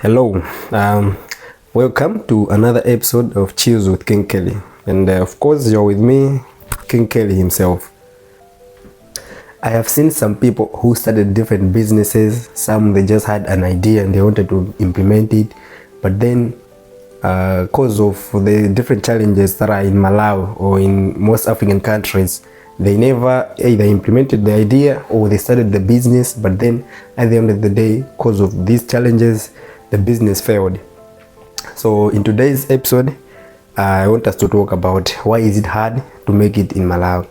Hello, welcome to another episode of Chills with King Kelly, and of course you're with me, King Kelly himself. I have seen some people who started different businesses. Some they just had an idea and they wanted to implement it, but then because of the different challenges that are in Malawi or in most African countries, they never either implemented the idea or they started the business, but then at the end of the day, because of these challenges, the business failed. So in today's episode, I want us to talk about why is it hard to make it in Malawi,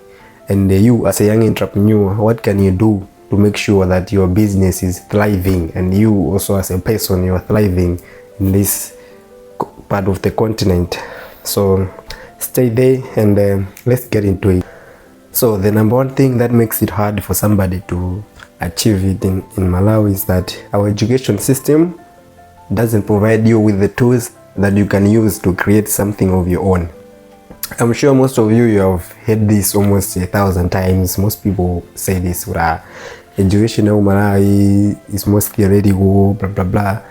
and you as a young entrepreneur, what can you do to make sure that your business is thriving, and you also as a person, you are thriving in this part of the continent. So stay there and let's get into it. So the number one thing that makes it hard for somebody to achieve it in Malawi is that our education system doesn't provide you with the tools that you can use to create something of your own. I'm sure most of you have heard this almost 1,000 times. Most people say this, education in Malawi is most theoretical, blah blah blah.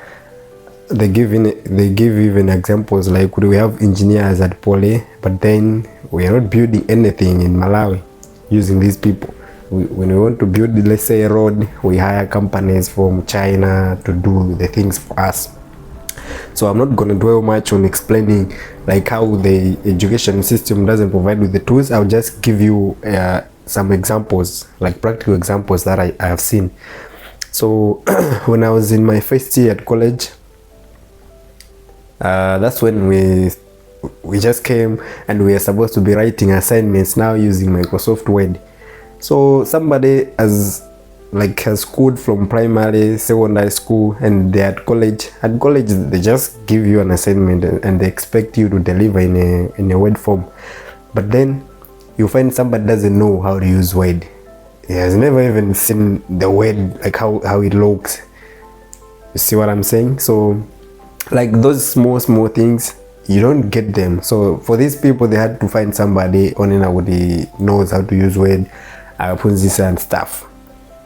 They give even examples like we have engineers at Pole, but then we are not building anything in Malawi using these people. When we want to build, let's say, a road, we hire companies from China to do the things for us. So I'm not going to dwell much on explaining like how the education system doesn't provide with the tools. I'll just give you some examples, like practical examples that I have seen. So when I was in my first year at college, that's when we just came and we are supposed to be writing assignments now using Microsoft Word. So somebody has schooled from primary, secondary school, and they're at college. At college, they just give you an assignment and they expect you to deliver in a Word form. But then you find somebody doesn't know how to use Word. He has never even seen the Word, like how it looks. You see what I'm saying? So like those small things, you don't get them. So for these people, they had to find somebody who knows how to use Word, and stuff.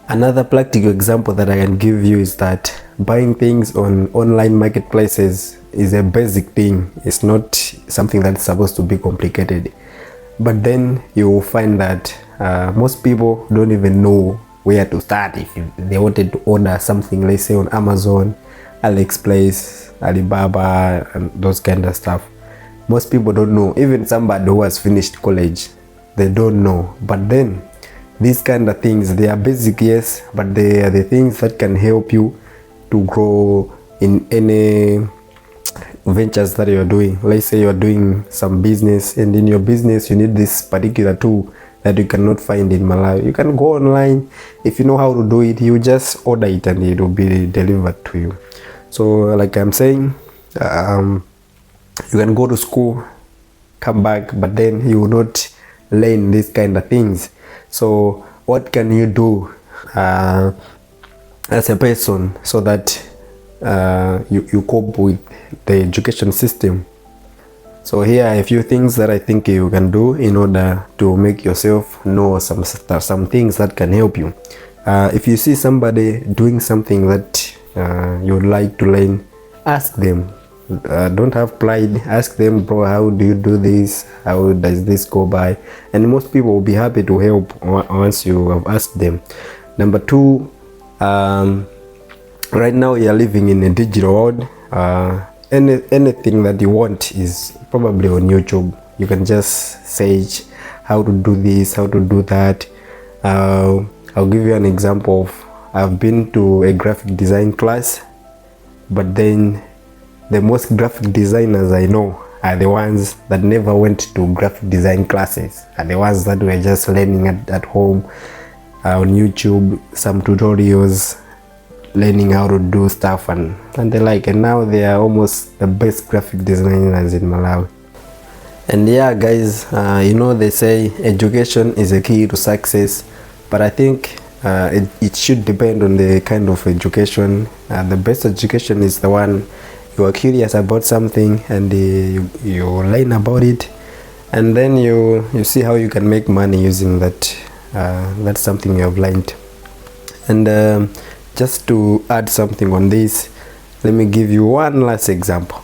Another practical example that I can give you is that buying things on online marketplaces is a basic thing. It's not something that's supposed to be complicated. But then you will find that most people don't even know where to start. If they wanted to order something, let's say on Amazon, AliExpress, Alibaba, and those kind of stuff, most people don't know. Even somebody who has finished college, they don't know. But then these kind of things, they are basic, yes, but they are the things that can help you to grow in any ventures that you're doing. Let's say you're doing some business, and in your business you need this particular tool that you cannot find in Malawi. You can go online. If you know how to do it, you just order it and it will be delivered to you. So like I'm saying, you can go to school, come back, but then you will not learn these kind of things. So what can you do as a person so that you cope with the education system? So here are a few things that I think you can do in order to make yourself know some things that can help you. If you see somebody doing something that you would like to learn, ask them. Don't have pride. Ask them, bro, how do you do this? How does this go by? And most people will be happy to help once you have asked them. Number two, right now you're living in a digital world. Anything that you want is probably on YouTube. You can just search how to do this, how to do that. I'll give you an example of, I've been to a graphic design class, but then the most graphic designers I know are the ones that never went to graphic design classes, are the ones that were just learning at home on YouTube, some tutorials, learning how to do stuff and the like, and now they are almost the best graphic designers in Malawi. And yeah guys, they say education is a key to success, but I think it should depend on the kind of education. The best education is the one you are curious about something and you learn about it, and then you see how you can make money using that. That's something you have learned. And just to add something on this, Let me give you one last example.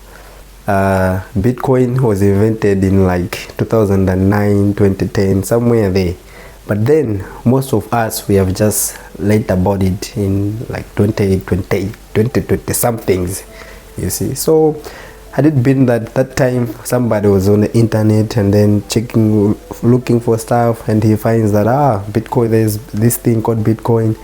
Bitcoin was invented in like 2009, 2010, somewhere there. But then most of us, we have just learned about it in like 2020 somethings, you see. So had it been that time somebody was on the internet and then looking for stuff, and he finds that Bitcoin, there's this thing called Bitcoin,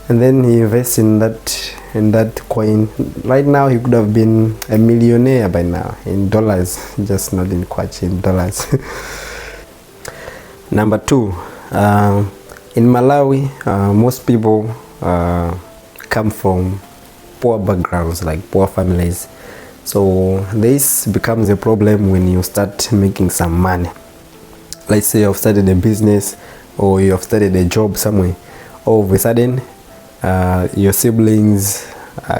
and then he invests in that coin, right now he could have been a millionaire by now in dollars, just not in kwacha, in dollars. Number 2, in Malawi, most people come from poor backgrounds, like poor families. So this becomes a problem when you start making some money. Let's say you've started a business or you have started a job somewhere. All of a sudden, your siblings,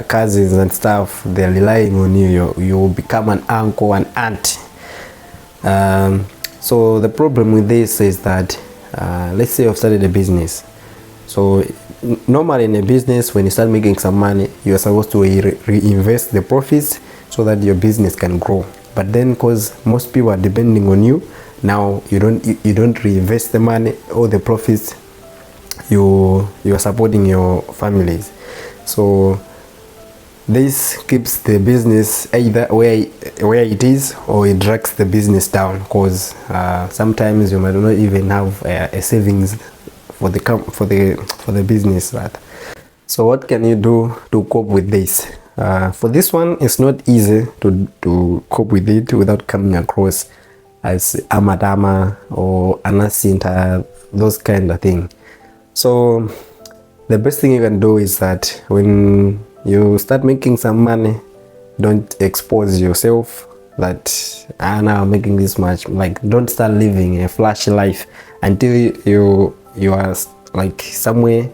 cousins and stuff, they're relying on you. You become an uncle, an aunt. So the problem with this is that, let's say you've started a business. So normally in a business, when you start making some money, you're supposed to reinvest the profits so that your business can grow. But then, because most people are depending on you, now you don't reinvest the money or the profits. You are supporting your families. So this keeps the business either where it is, or it drags the business down, because sometimes you might not even have a savings for the business, right? So what can you do to cope with this? For this one, it's not easy to cope with it without coming across as amadama or anasinta, those kind of thing. So the best thing you can do is that when you start making some money, don't expose yourself that now I'm making this much. Like, don't start living a flashy life until you are like somewhere,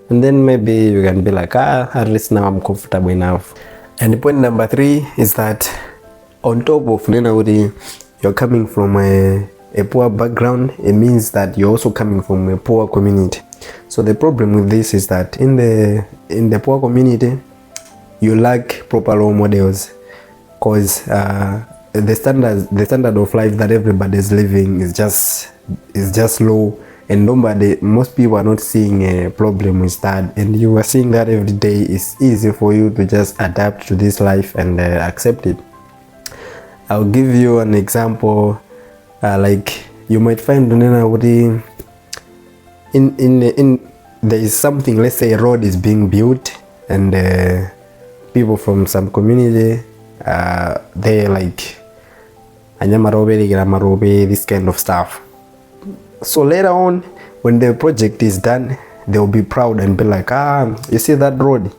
and then maybe you can be like, at least now I'm comfortable enough. And point number 3 is that on top of you're coming from a poor background, it means that you're also coming from a poor community. So the problem with this is that in the poor community, you lack proper role models, because the standard of life that everybody is living is just low, and most people are not seeing a problem with that, and you are seeing that every day. It's easy for you to just adapt to this life and accept it. I'll give you an example. Like, you might find in there is something, let's say a road is being built, and people from some community, they like Anyamarobe, this kind of stuff. So later on, when the project is done, they'll be proud and be like, you see that road,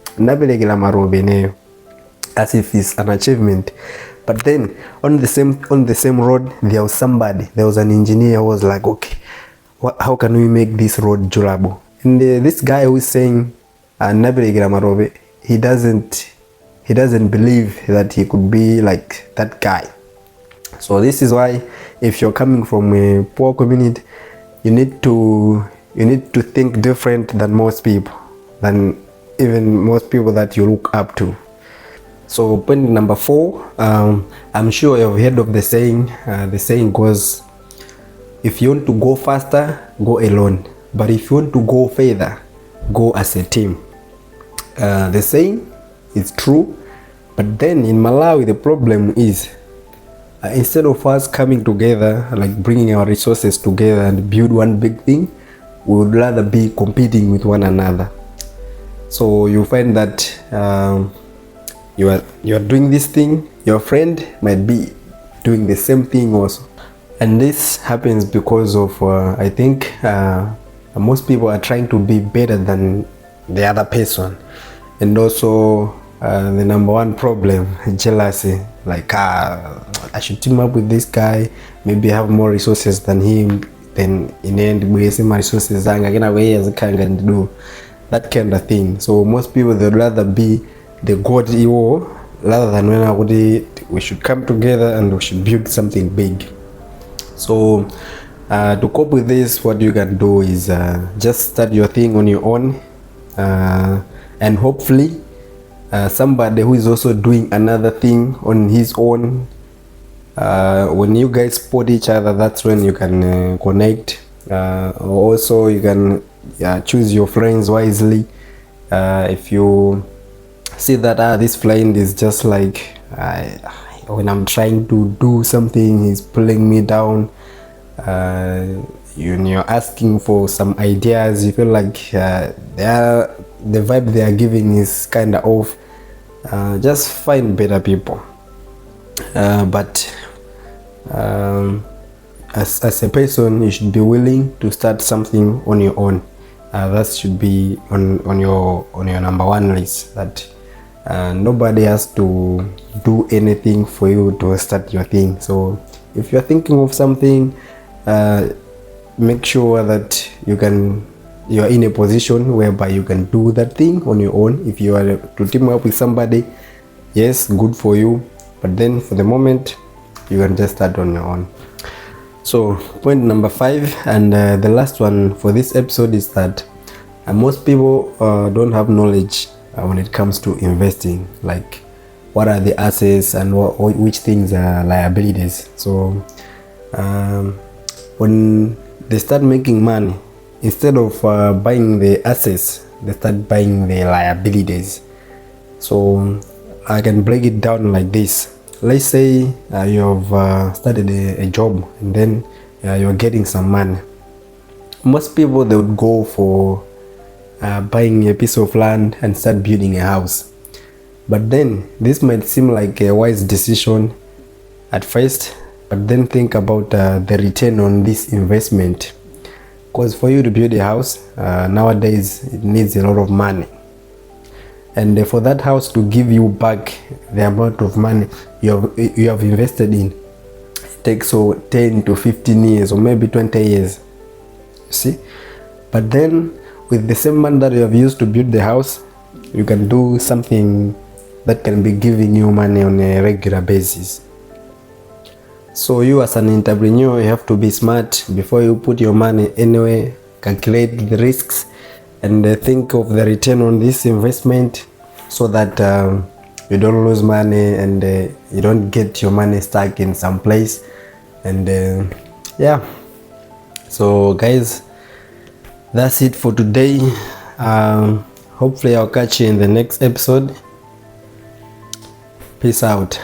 as if it's an achievement. But then on the same road, there was an engineer who was like, okay, how can we make this road durable? And this guy who is saying he doesn't believe that he could be like that guy. So this is why, if you're coming from a poor community, you need to think different than most people, than even most people that you look up to. So point number 4, I'm sure you've heard of the saying. The saying goes, if you want to go faster, go alone, but if you want to go further, go as a team. The saying is true, but then in Malawi the problem is, instead of us coming together, like bringing our resources together and build one big thing, we would rather be competing with one another. So you find that you are doing this thing, your friend might be doing the same thing also, and this happens because of I think most people are trying to be better than the other person, and also the number 1 problem, jealousy. Like, I should team up with this guy, maybe have more resources than him, then in the end we see my resources and again away as a kind of do that kind of thing. So most people, they'd rather be the god ego rather than when we should come together and we should build something big. So to cope with this, what you can do is just start your thing on your own, and hopefully somebody who is also doing another thing on his own. When you guys support each other, that's when you can connect. Also, you can choose your friends wisely. If you see that this friend is just like, when I'm trying to do something, he's pulling me down. You're asking for some ideas, you feel like the vibe they are giving is kind of off. Just find better people. But as a person, you should be willing to start something on your own. That should be on your number one list. That nobody has to do anything for you to start your thing. So if you're thinking of something, make sure that you're in a position whereby you can do that thing on your own. If you are to team up with somebody, yes, good for you, but then for the moment you can just start on your own. So point number 5, and the last one for this episode, is that most people don't have knowledge when it comes to investing, like what are the assets and which things are liabilities. So when they start making money, instead of buying the assets, they start buying the liabilities. So I can break it down like this. Let's say you have started a job, and then you're getting some money. Most people, they would go for buying a piece of land and start building a house. But then this might seem like a wise decision at first, but then think about the return on this investment. Because for you to build a house nowadays, it needs a lot of money. And for that house to give you back the amount of money you have invested in, it takes 10 to 15 years or maybe 20 years. You see? But then with the same money that you have used to build the house, you can do something that can be giving you money on a regular basis. So you as an entrepreneur, you have to be smart before you put your money anywhere. Calculate the risks and think of the return on this investment, so that you don't lose money and you don't get your money stuck in some place. And yeah, so guys, that's it for today. Hopefully I'll catch you in the next episode. Peace out.